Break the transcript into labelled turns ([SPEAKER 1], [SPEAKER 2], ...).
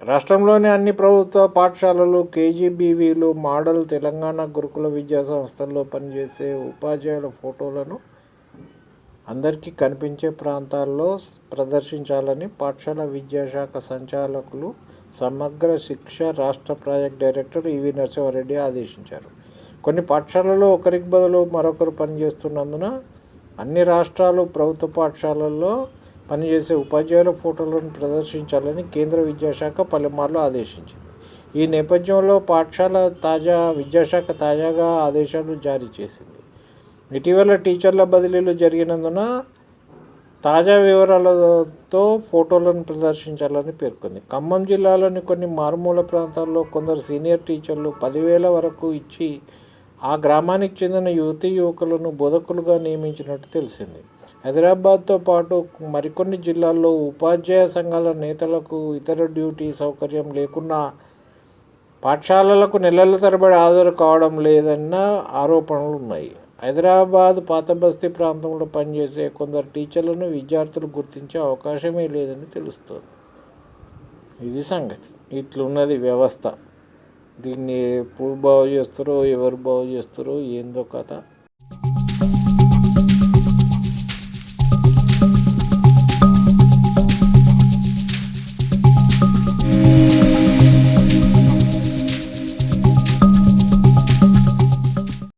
[SPEAKER 1] రాష్ట్రంలోని అన్ని ప్రభుత్వ పాఠశాలలు, కేజీబీవీలు, మోడల్ తెలంగాణ గురుకుల విద్యా సంస్థల్లో పనిచేసే ఉపాధ్యాయుల ఫోటోలను అందరికీ కనిపించే ప్రాంతాల్లో ప్రదర్శించాలని పాఠశాల విద్యాశాఖ సంచాలకులు, సమగ్ర శిక్ష రాష్ట్ర ప్రాజెక్ట్ డైరెక్టర్ ఈవి నరసింహారెడ్డి ఆదేశించారు. కొన్ని పాఠశాలల్లో ఒకరికి బదులు మరొకరు పనిచేస్తున్నందున అన్ని రాష్ట్రాలు ప్రభుత్వ పాఠశాలల్లో పనిచేసే ఉపాధ్యాయుల ఫోటోలను ప్రదర్శించాలని కేంద్ర విద్యాశాఖ పలుమార్లు ఆదేశించింది. ఈ నేపథ్యంలో విద్యాశాఖ తాజాగా ఆదేశాలు జారీ చేసింది. ఇటీవల టీచర్ల బదిలీలు జరిగినందున తాజా వివరాలతో ఫోటోలను ప్రదర్శించాలని పేర్కొంది. ఖమ్మం జిల్లాలోని కొన్ని మారుమూల ప్రాంతాల్లో కొందరు సీనియర్ టీచర్లు 10,000 వరకు ఇచ్చి ఆ గ్రామానికి చెందిన యువతీ యువకులను బోధకులుగా నియమించినట్టు తెలిసింది. హైదరాబాద్తో పాటు మరికొన్ని జిల్లాల్లో ఉపాధ్యాయ సంఘాల నేతలకు ఇతర డ్యూటీ సౌకర్యం లేకున్నా పాఠశాలలకు నెలల తరబడి హాజరు కావడం లేదన్న ఆరోపణలు ఉన్నాయి. హైదరాబాద్ పాతబస్తీ ప్రాంతంలో పనిచేసే కొందరు టీచర్లను విద్యార్థులు గుర్తించే అవకాశమే లేదని తెలుస్తోంది. ఇది సంగతి. ఇట్లున్నది వ్యవస్థ. దీన్ని ఎప్పుడు బాగు చేస్తారో, ఎవరు బాగు చేస్తారో ఏందో కథ.